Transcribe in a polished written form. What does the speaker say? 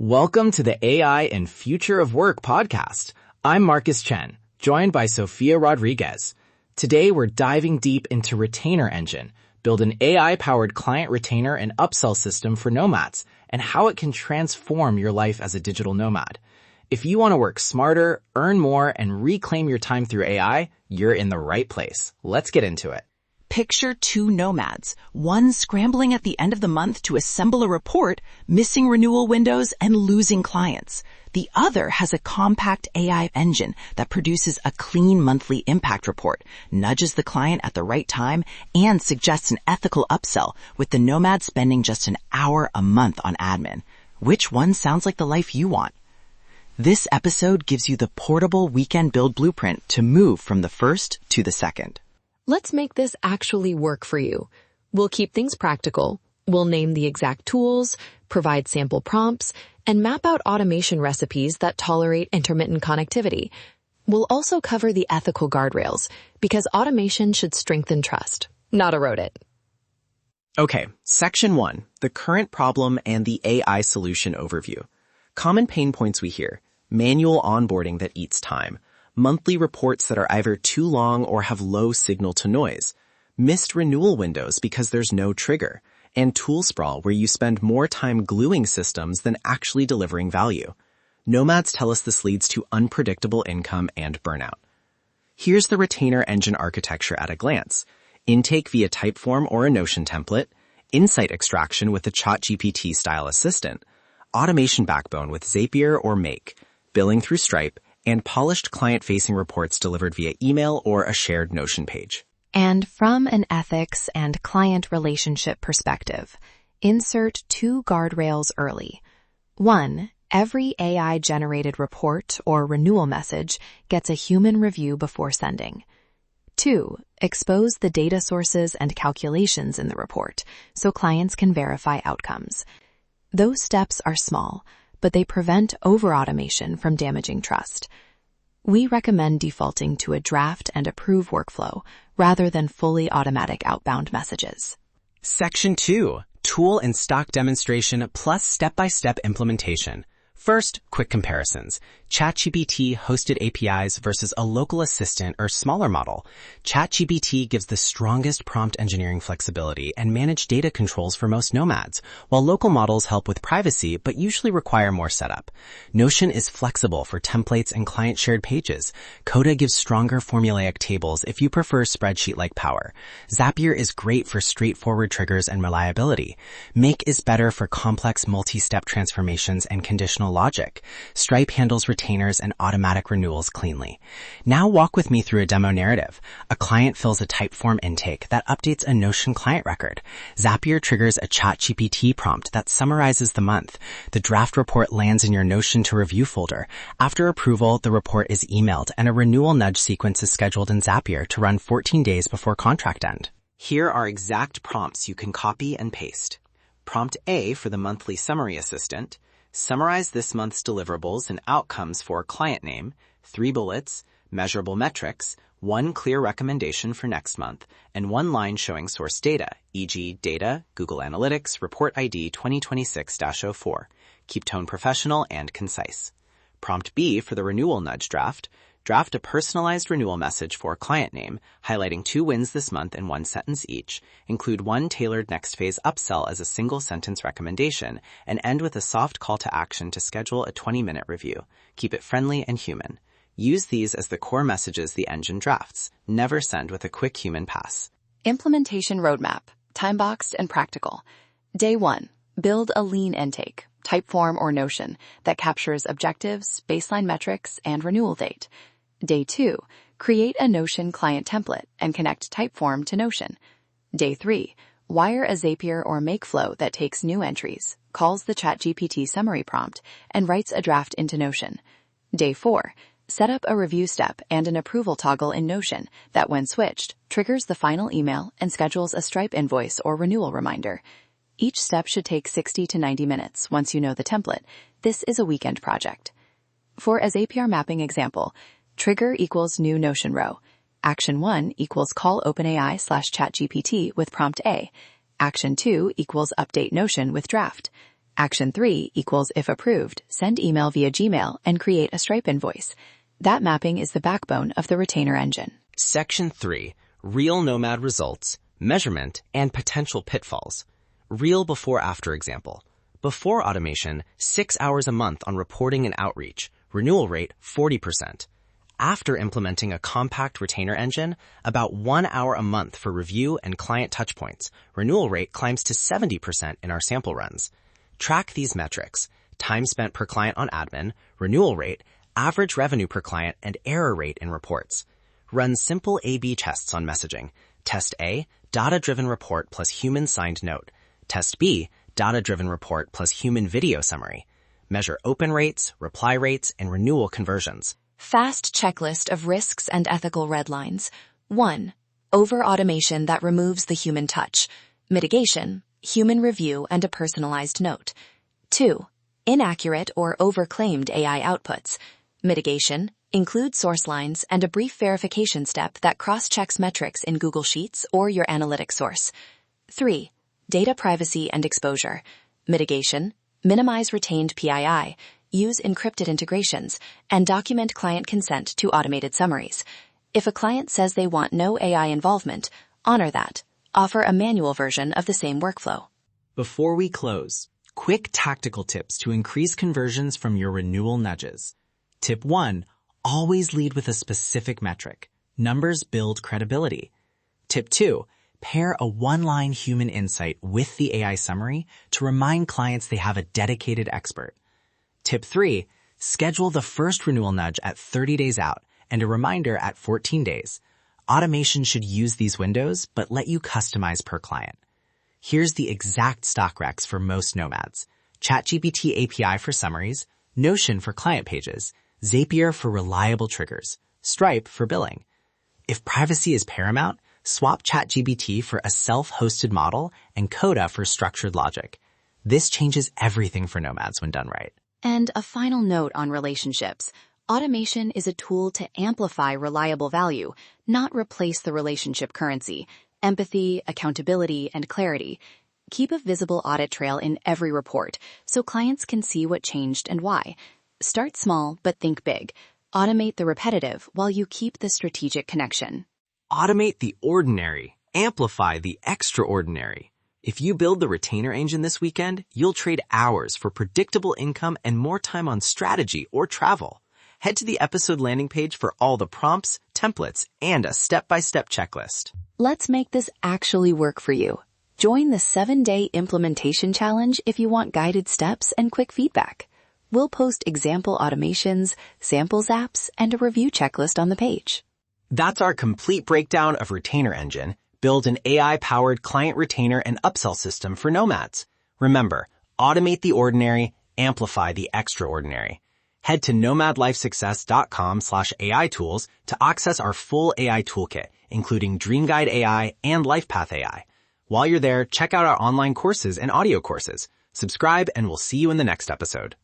Welcome to the AI and Future of Work podcast. I'm Marcus Chen, joined by Sofia Rodriguez. Today, we're diving deep into Retainer Engine, build an AI-powered client retainer and upsell system for nomads, and how it can transform your life as a digital nomad. If you want to work smarter, earn more, and reclaim your time through AI, you're in the right place. Let's get into it. Picture two nomads, one scrambling at the end of the month to assemble a report, missing renewal windows and losing clients. The other has a compact AI engine that produces a clean monthly impact report, nudges the client at the right time, and suggests an ethical upsell, with the nomad spending just an hour a month on admin. Which one sounds like the life you want? This episode gives you the portable weekend build blueprint to move from the first to the second. Let's make this actually work for you. We'll keep things practical. We'll name the exact tools, provide sample prompts, and map out automation recipes that tolerate intermittent connectivity. We'll also cover the ethical guardrails, because automation should strengthen trust, not erode it. Okay, Section 1, the current problem and the AI solution overview. Common pain points we hear: manual onboarding that eats time, monthly reports that are either too long or have low signal to noise, missed renewal windows because there's no trigger, and tool sprawl where you spend more time gluing systems than actually delivering value. Nomads tell us this leads to unpredictable income and burnout. Here's the Retainer Engine architecture at a glance: intake via Typeform or a Notion template, insight extraction with a ChatGPT-style assistant, automation backbone with Zapier or Make, billing through Stripe, and polished client-facing reports delivered via email or a shared Notion page. And from an ethics and client relationship perspective, insert two guardrails early. 1, every AI-generated report or renewal message gets a human review before sending. 2, expose the data sources and calculations in the report so clients can verify outcomes. Those steps are small, but they prevent over-automation from damaging trust. We recommend defaulting to a draft and approve workflow rather than fully automatic outbound messages. Section 2, tool and stock demonstration plus step-by-step implementation. First, quick comparisons. ChatGPT hosted APIs versus a local assistant or smaller model. ChatGPT gives the strongest prompt engineering flexibility and managed data controls for most nomads, while local models help with privacy but usually require more setup. Notion is flexible for templates and client-shared pages. Coda gives stronger formulaic tables if you prefer spreadsheet-like power. Zapier is great for straightforward triggers and reliability. Make is better for complex multi-step transformations and conditional logic. Stripe handles retainers and automatic renewals cleanly. Now walk with me through a demo narrative. A client fills a Typeform intake that updates a Notion client record. Zapier triggers a ChatGPT prompt that summarizes the month. The draft report lands in your Notion to review folder. After approval, the report is emailed and a renewal nudge sequence is scheduled in Zapier to run 14 days before contract end. Here are exact prompts you can copy and paste. Prompt A for the monthly summary assistant: summarize this month's deliverables and outcomes for client name, 3 bullets, measurable metrics, 1 clear recommendation for next month, and 1 line showing source data, e.g. data, Google Analytics, report ID 2026-04. Keep tone professional and concise. Prompt B for the renewal nudge draft: draft a personalized renewal message for client name, highlighting 2 wins this month in 1 sentence each, include 1 tailored next phase upsell as a single sentence recommendation, and end with a soft call to action to schedule a 20-minute review. Keep it friendly and human. Use these as the core messages the engine drafts. Never send with a quick human pass. Implementation roadmap, time-boxed and practical. Day 1, build a lean intake, Typeform or Notion, that captures objectives, baseline metrics, and renewal date. Day 2, create a Notion client template and connect Typeform to Notion. Day 3, wire a Zapier or Make flow that takes new entries, calls the ChatGPT summary prompt, and writes a draft into Notion. Day 4, set up a review step and an approval toggle in Notion that, when switched, triggers the final email and schedules a Stripe invoice or renewal reminder. Each step should take 60 to 90 minutes once you know the template. This is a weekend project. For a Zapier mapping example, trigger equals new Notion row. Action 1 equals call OpenAI/ChatGPT with prompt A. Action 2 equals update Notion with draft. Action 3 equals if approved, send email via Gmail and create a Stripe invoice. That mapping is the backbone of the retainer engine. Section 3. Real Nomad results, measurement, and potential pitfalls. Real before-after example. Before automation, 6 hours a month on reporting and outreach. Renewal rate, 40%. After implementing a compact retainer engine, about 1 hour a month for review and client touchpoints. Renewal rate climbs to 70% in our sample runs. Track these metrics: time spent per client on admin, renewal rate, average revenue per client, and error rate in reports. Run simple A/B tests on messaging. Test A, data-driven report plus human-signed note. Test B, data-driven report plus human video summary. Measure open rates, reply rates, and renewal conversions. Fast checklist of risks and ethical red lines. 1. Over-automation that removes the human touch. Mitigation, human review and a personalized note. 2. Inaccurate or over-claimed AI outputs. Mitigation, include source lines and a brief verification step that cross-checks metrics in Google Sheets or your analytics source. 3. Data privacy and exposure. Mitigation, minimize retained PII, use encrypted integrations, and document client consent to automated summaries. If a client says they want no AI involvement, honor that. Offer a manual version of the same workflow. Before we close, quick tactical tips to increase conversions from your renewal nudges. Tip 1. Always lead with a specific metric. Numbers build credibility. Tip 2. Pair a one-line human insight with the AI summary to remind clients they have a dedicated expert. Tip 3. Schedule the first renewal nudge at 30 days out and a reminder at 14 days. Automation should use these windows, but let you customize per client. Here's the exact stock recs for most Nomads. ChatGPT API for summaries, Notion for client pages, Zapier for reliable triggers, Stripe for billing. If privacy is paramount, swap ChatGPT for a self-hosted model and Coda for structured logic. This changes everything for Nomads when done right. And a final note on relationships. Automation is a tool to amplify reliable value, not replace the relationship currency, empathy, accountability, and clarity. Keep a visible audit trail in every report so clients can see what changed and why. Start small, but think big. Automate the repetitive while you keep the strategic connection. Automate the ordinary. Amplify the extraordinary. If you build the retainer engine this weekend, you'll trade hours for predictable income and more time on strategy or travel. Head to the episode landing page for all the prompts, templates, and a step-by-step checklist. Let's make this actually work for you. Join the 7-day implementation challenge if you want guided steps and quick feedback. We'll post example automations, samples apps, and a review checklist on the page. That's our complete breakdown of Retainer Engine. Build an AI-powered client retainer and upsell system for Nomads. Remember, automate the ordinary, amplify the extraordinary. Head to nomadlifesuccess.com/AI tools to access our full AI toolkit, including Dream Guide AI and LifePath AI. While you're there, check out our online courses and audio courses. Subscribe, and we'll see you in the next episode.